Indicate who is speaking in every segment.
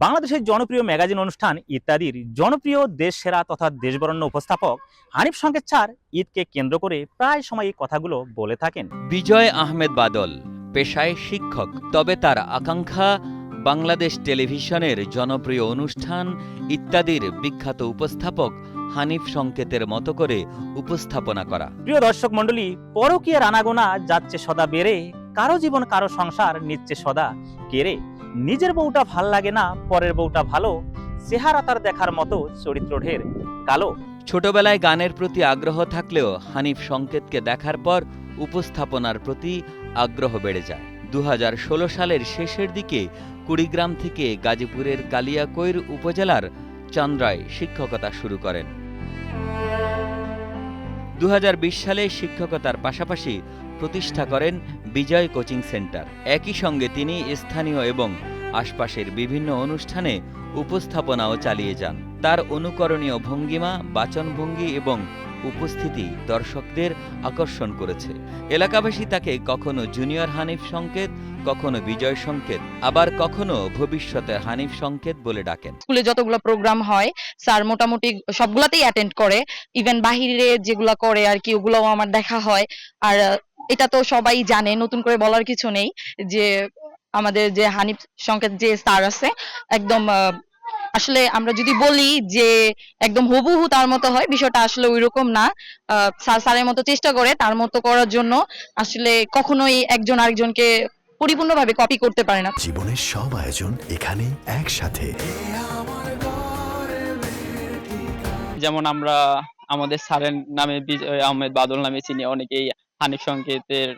Speaker 1: বাংলাদেশের জনপ্রিয় ম্যাগাজিন অনুষ্ঠান ইত্যাদির জনপ্রিয় দেশ সেরা তথা দেশবরেণ্য উপস্থাপক হানিফ সংকেত স্যার ঈদকে কেন্দ্র করে প্রায় সময় কথাগুলো বলে থাকেন।
Speaker 2: বিজয় আহমেদ বাদল পেশায় শিক্ষক, তবে তার আকাঙ্ক্ষা বাংলাদেশ টেলিভিশনের জনপ্রিয় অনুষ্ঠান ইত্যাদির বিখ্যাত উপস্থাপক হানিফ সংকেতের মতো করে উপস্থাপনা করা।
Speaker 1: প্রিয় দর্শক মণ্ডলী, পরকীয়ার আনাগোনা যাচ্ছে সদা বেড়ে, কারো জীবন কারো সংসার নিচ্ছে সদা কেড়ে। নিজের বউটা ভাল লাগে না, পরের বউটা ভালো, চেহারা তার দেখার মতো চরিত্র ঢের কালো।
Speaker 2: ছোটবেলায় গানের প্রতি আগ্রহ থাকলেও হানিফ সংকেতকে দেখার পর উপস্থাপনার প্রতি আগ্রহ বেড়ে যায়। 2016 সালের শেষের দিকে কুড়িগ্রাম থেকে গাজীপুরের কালিয়াকৈর উপজেলার চান্দ্রায় শিক্ষকতা শুরু করেন। 2020 সালে শিক্ষকতার পাশাপাশি প্রতিষ্ঠা করেন বিজয় কোচিং সেন্টার। একই সঙ্গে তিনি স্থানীয় এবং আশপাশের বিভিন্ন অনুষ্ঠানে উপস্থাপনাও চালিয়ে যান। তার অনুকরণীয় ভঙ্গিমা, বাচনভঙ্গি এবং উপস্থিতি দর্শকদের আকর্ষণ করেছে। এলাকাবাসী তাকে কখনো জুনিয়র হানিফ সংকেত, কখনো বিজয় সংকেত, আবার কখনো ভবিষ্যতের হানিফ সংকেত বলে ডাকেন।
Speaker 3: স্কুলে যতগুলো প্রোগ্রাম হয় স্যার মোটামুটি সবগুলাতেই অ্যাটেন্ড করে, ইভেন বাহিরে যেগুলো করে আর কি ওগুলোও আমার দেখা হয়। আর এটা তো সবাই জানে, নতুন করে বলার কিছু নেই যে আমাদের যে হানিফ সংকেত যে স্যার আছে একদম আসলে আমরা যদি বলি যে একদম হুবহু তার মতো হয়, বিষয়টা আসলে ওইরকম না। স্যারের মতো চেষ্টা করে তার মতো করার জন্য আসলে কখনোই একজন আরেকজনকে পরিপূর্ণভাবে কপি করতে পারে না।
Speaker 4: জীবনের সব আয়োজন এখানে একসাথে।
Speaker 5: যেমন আমরা আমাদের স্যারের নামে বিজয় আহমেদ বাদল নামে চিনি, অনেকেই হানিফ সংকেতের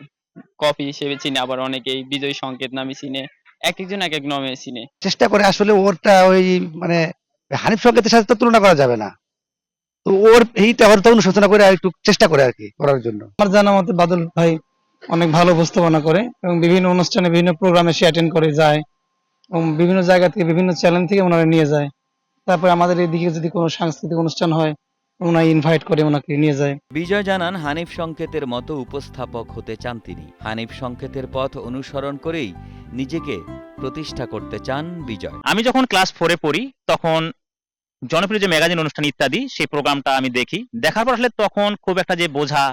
Speaker 5: কপি হিসেবে চিনে, আবার অনেকেই বিজয় সংকেত নামে চিনে, এক একজন এক এক নামে চিনে।
Speaker 6: চেষ্টা করে আসলে ওরটা ওই মানে হানিফ সংকেতের সাথে তো তুলনা করা যাবে না, তো ওর এইটা ওর তো অনুশোচনা করে আর একটু চেষ্টা করে আর কি করার জন্য।
Speaker 7: আমার জানা মতে বাদল ভাই অনেক ভালো উপস্থাপনা করে এবং বিভিন্ন অনুষ্ঠানে বিভিন্ন প্রোগ্রামে সে অ্যাটেন্ড করে যায় এবং বিভিন্ন জায়গা থেকে বিভিন্ন চ্যানেল থেকে ওনারা নিয়ে যায়। তারপরে আমাদের এদিকে যদি কোনো সাংস্কৃতিক অনুষ্ঠান হয় ওনারা ইনভাইট করে ওনাকে নিয়ে যায়।
Speaker 2: বিজয় জানান হানিফ সংকেতের মতো উপস্থাপক হতে চান তিনি। হানিফ সংকেতের পথ অনুসরণ করেই নিজেকে প্রতিষ্ঠা করতে চান বিজয়।
Speaker 1: আমি যখন ক্লাস 4-এ পড়ি তখন জনপ্রিয় যে ম্যাগাজিন অনুষ্ঠান ইত্যাদি সেই প্রোগ্রামটা আমি দেখি। দেখার পর আসলে তখন খুব একটা যে বোঝা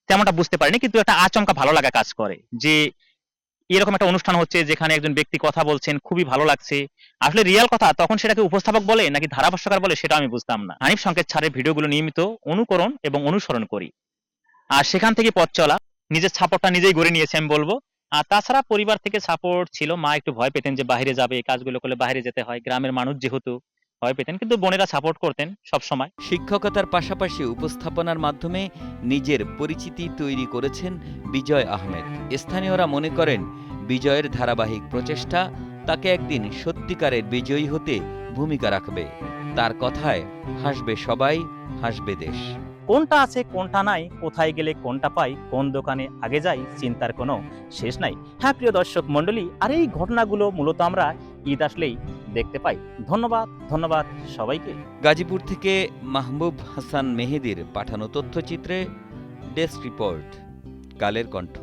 Speaker 1: তেমনটা বুঝতে পারিনি, কিন্তু একটা আচমকা ভালো লাগা কাজ করে যে এরকম একটা অনুষ্ঠান হচ্ছে যেখানে একজন ব্যক্তি কথা বলছেন, খুবই ভালো লাগছে। আসলে রিয়াল কথা তখন সেটাকে উপস্থাপক বলে নাকি ধারাভাষ্যকার বলে সেটা আমি বুঝতাম না। হানিফ সংকেত স্যারের ভিডিওগুলো নিয়মিত অনুকরণ এবং অনুসরণ করি, আর সেখান থেকে পথ চলা, নিজের সাপোর্টটা নিজেই গড়ে নিয়েছি আমি বলবো। আর তাছাড়া পরিবার থেকে সাপোর্ট ছিল, মা একটু ভয় পেতেন যে বাইরে যাবে, কাজগুলো করলে বাইরে যেতে হয়, গ্রামের মানুষ যেহেতু ভয় পেতেন, কিন্তু বোনেরা সাপোর্ট করতেন সব সময়।
Speaker 2: শিক্ষকতার পাশাপাশি উপস্থাপনার মাধ্যমে নিজের পরিচিতি তৈরি করেছেন বিজয় আহমেদ। স্থানীয়রা মনে করেন বিজয়ের ধারাবাহিক প্রচেষ্টা তাকে একদিন সত্যিকারের বিজয়ী হতে ভূমিকা রাখবে। তার কথায় হাসবে সবাই, হাসবে দেশ।
Speaker 1: কোনটা আছে কোনটা নাই, কোথায় গেলে কোনটা পাই, কোন দোকানে আগে যাই, চিন্তার কোনো শেষ নাই। হ্যাঁ প্রিয় দর্শক মণ্ডলী, আর এই ঘটনাগুলো মূলত আমরা ঈদ আসলেই দেখতে পাই। ধন্যবাদ ধন্যবাদ সবাইকে।
Speaker 2: গাজীপুর থেকে মাহবুব হাসান মেহেদির পাঠানো তথ্যচিত্রে ডেস্ক রিপোর্ট, কালের কণ্ঠ।